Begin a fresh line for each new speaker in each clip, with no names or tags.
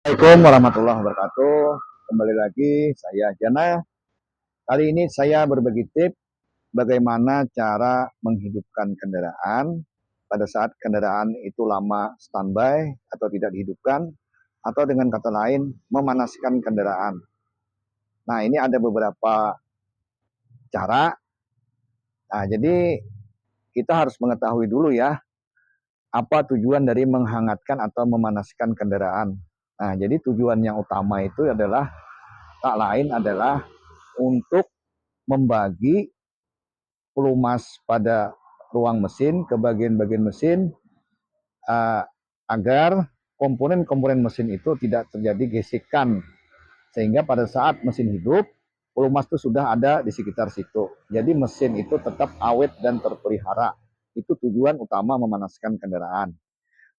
Assalamualaikum warahmatullahi wabarakatuh. Kembali lagi saya Jana. Kali ini saya berbagi tips bagaimana cara menghidupkan kendaraan pada saat kendaraan itu lama standby atau tidak dihidupkan, atau dengan kata lain memanaskan kendaraan. Nah, ini ada beberapa cara. Nah, jadi kita harus mengetahui dulu ya, apa tujuan dari menghangatkan atau memanaskan kendaraan. Nah, jadi tujuan yang utama itu adalah tak lain adalah untuk membagi pelumas pada ruang mesin ke bagian-bagian mesin, uh, agar komponen-komponen mesin itu tidak terjadi gesekan, sehingga pada saat mesin hidup pelumas itu sudah ada di sekitar situ. Jadi mesin itu tetap awet dan terpelihara. Itu tujuan utama memanaskan kendaraan.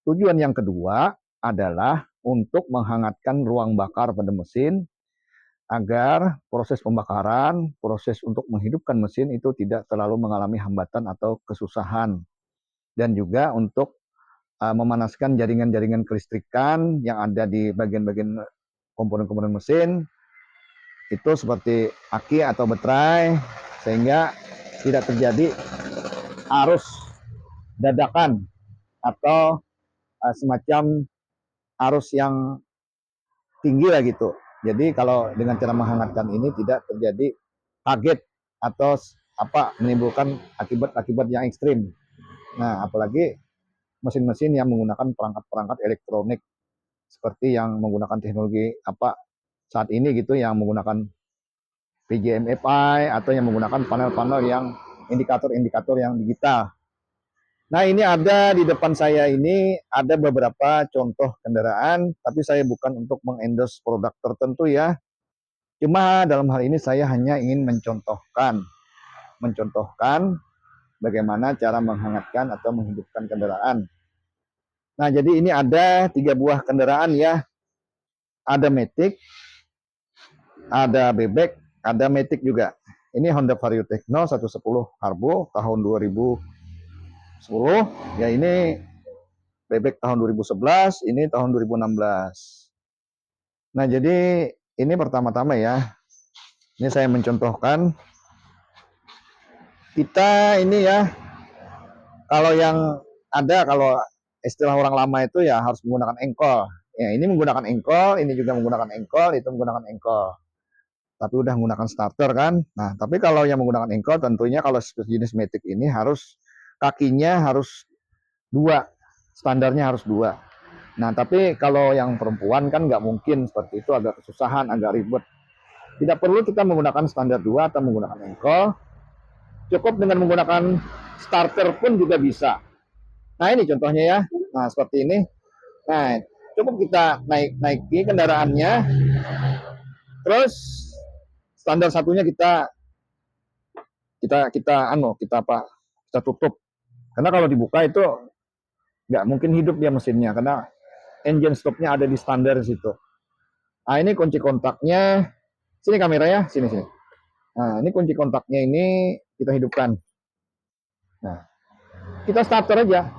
Tujuan yang kedua adalah untuk menghangatkan ruang bakar pada mesin agar proses pembakaran, proses untuk menghidupkan mesin itu tidak terlalu mengalami hambatan atau kesusahan. Dan juga untuk memanaskan jaringan-jaringan kelistrikan yang ada di bagian-bagian komponen-komponen mesin, itu seperti aki atau baterai, sehingga tidak terjadi arus dadakan atau semacam arus yang tinggi lah gitu. Jadi kalau dengan cara menghangatkan ini tidak terjadi kaget atau menimbulkan akibat-akibat yang ekstrim. Nah, apalagi mesin-mesin yang menggunakan perangkat-perangkat elektronik seperti yang menggunakan teknologi saat ini gitu, yang menggunakan PGM-FI atau yang menggunakan panel-panel yang indikator-indikator yang digital. Nah, ini ada di depan saya ini ada beberapa contoh kendaraan, tapi saya bukan untuk mengendorse produk tertentu ya. Cuma dalam hal ini saya hanya ingin mencontohkan bagaimana cara menghangatkan atau menghidupkan kendaraan. Nah, jadi ini ada 3 buah kendaraan ya. Ada Matic, ada Bebek, ada Matic juga. Ini Honda Vario Tekno 110 Carbo tahun 2010. Ya, ini Bebek tahun 2011, ini tahun 2016. Nah, jadi ini pertama-tama ya. Ini saya mencontohkan. Kita ini ya, kalau istilah orang lama itu ya harus menggunakan engkol. Ya, ini menggunakan engkol, ini juga menggunakan engkol, itu menggunakan engkol. Tapi udah menggunakan starter kan. Nah, tapi kalau yang menggunakan engkol tentunya kalau jenis Matic ini harus kakinya harus 2, standarnya harus 2. Nah, tapi kalau yang perempuan kan nggak mungkin seperti itu, agak kesusahan, agak ribet. Tidak perlu kita menggunakan standar 2 atau menggunakan engkol. Cukup dengan menggunakan starter pun juga bisa. Nah, ini contohnya ya. Nah, seperti ini. Nah, cukup kita naiki kendaraannya. Terus standar satunya kita tutup. Karena kalau dibuka itu nggak mungkin hidup dia mesinnya, karena engine stopnya ada di standar situ. Nah, ini kunci kontaknya. Sini kamera ya, sini. Nah, ini kunci kontaknya, ini kita hidupkan. Nah, kita starter aja.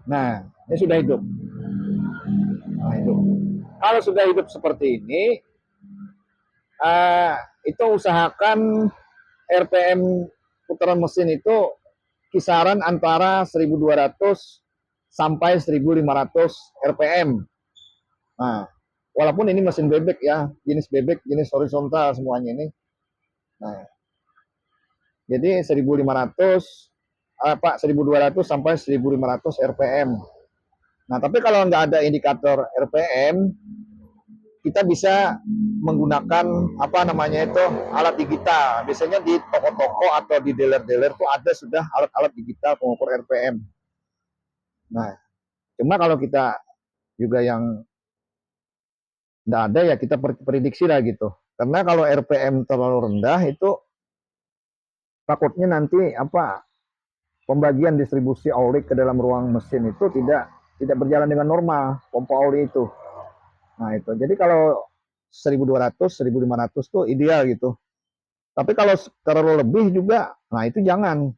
Nah, ini sudah hidup. Nah, hidup. Kalau sudah hidup seperti ini, itu usahakan RPM putaran mesin itu kisaran antara 1200 sampai 1500 RPM. Nah, walaupun ini mesin bebek ya, jenis bebek, jenis horizontal semuanya ini. Nah, jadi 1200 sampai 1500 RPM. Nah, tapi kalau nggak ada indikator RPM, kita bisa menggunakan alat digital. Biasanya di toko-toko atau di dealer-dealer tuh ada sudah alat-alat digital pengukur RPM. Nah, cuma kalau kita juga yang nggak ada ya kita prediksi lah gitu. Karena kalau RPM terlalu rendah itu takutnya nanti pembagian distribusi oli ke dalam ruang mesin itu tidak berjalan dengan normal, pompa oli itu. Nah, itu. Jadi kalau 1200, 1500 tuh ideal gitu. Tapi kalau terlalu lebih juga, nah itu jangan.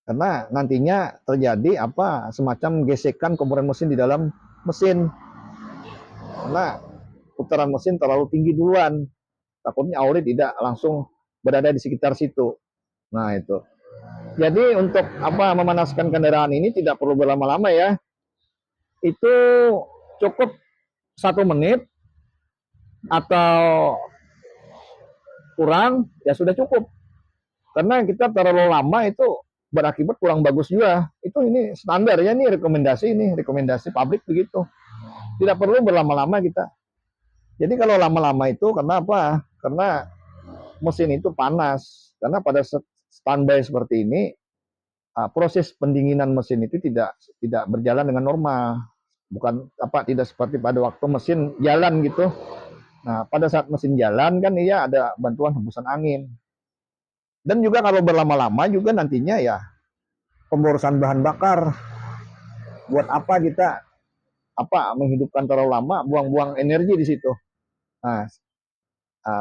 Karena nantinya terjadi semacam gesekan komponen mesin di dalam mesin. karena putaran mesin terlalu tinggi duluan. Takutnya oli tidak langsung berada di sekitar situ. Nah itu. Jadi untuk memanaskan kendaraan ini tidak perlu berlama-lama ya. Itu cukup 1 menit atau kurang ya sudah cukup. Karena kita terlalu lama itu berakibat kurang bagus juga. Ini standar ya, ini rekomendasi pabrik begitu. Tidak perlu berlama-lama kita. Jadi kalau lama-lama itu karena apa? Karena mesin itu panas. Karena pada standby seperti ini proses pendinginan mesin itu tidak berjalan dengan normal. Bukan tidak seperti pada waktu mesin jalan gitu. Nah, pada saat mesin jalan kan iya ada bantuan hembusan angin. Dan juga kalau berlama-lama juga nantinya ya pemborosan bahan bakar. Buat apa kita menghidupkan terlalu lama, buang-buang energi di situ. Nah,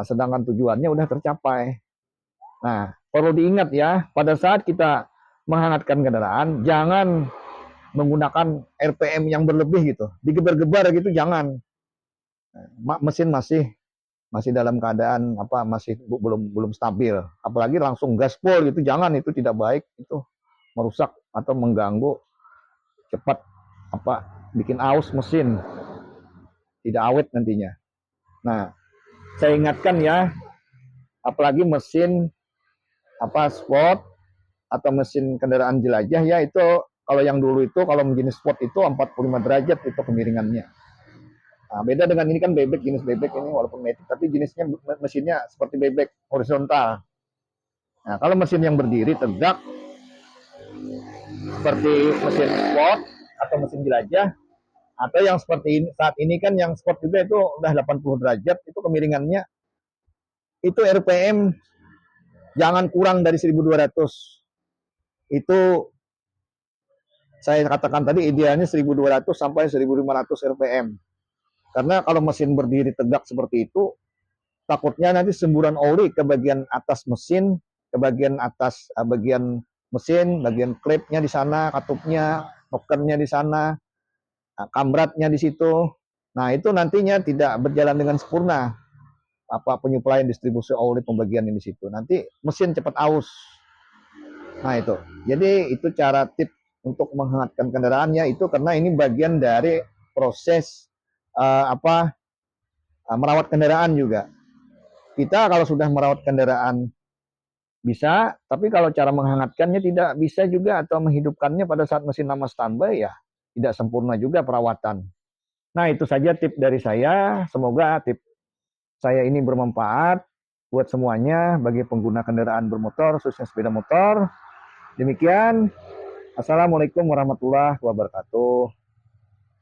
sedangkan tujuannya udah tercapai. Nah, perlu diingat ya, pada saat kita menghangatkan kendaraan, jangan menggunakan RPM yang berlebih gitu, digebar-gebar gitu jangan. Mesin masih dalam keadaan masih belum stabil, apalagi langsung gaspol gitu, jangan, itu tidak baik, itu merusak atau mengganggu cepat bikin aus mesin, tidak awet nantinya. Nah, saya ingatkan ya, apalagi mesin sport atau mesin kendaraan jelajah ya, itu kalau yang dulu itu kalau jenis sport itu 45 derajat itu kemiringannya. Nah, beda dengan ini kan bebek, jenis bebek ini walaupun matic tapi jenisnya mesinnya seperti bebek horizontal. Nah, kalau mesin yang berdiri tegak seperti mesin sport atau mesin jelajah, atau yang seperti ini saat ini kan yang sport juga itu udah 80 derajat itu kemiringannya, itu RPM jangan kurang dari 1200. Itu saya katakan tadi idealnya 1200 sampai 1500 RPM. Karena kalau mesin berdiri tegak seperti itu, takutnya nanti semburan oli ke bagian atas mesin, ke bagian atas bagian mesin, bagian klepnya di sana, katupnya, nokennya di sana, kamratnya di situ. Nah, itu nantinya tidak berjalan dengan sempurna. Penyuplaian distribusi oli pembagian di situ. Nanti mesin cepat aus. Nah, itu. Jadi itu cara tip untuk menghangatkan kendaraannya itu, karena ini bagian dari proses merawat kendaraan juga. Kita kalau sudah merawat kendaraan bisa, tapi kalau cara menghangatkannya tidak bisa juga, atau menghidupkannya pada saat mesin lama standby ya tidak sempurna juga perawatan. Nah, itu saja tip dari saya. Semoga tip saya ini bermanfaat buat semuanya bagi pengguna kendaraan bermotor, khususnya sepeda motor. Demikian. Assalamualaikum warahmatullahi wabarakatuh.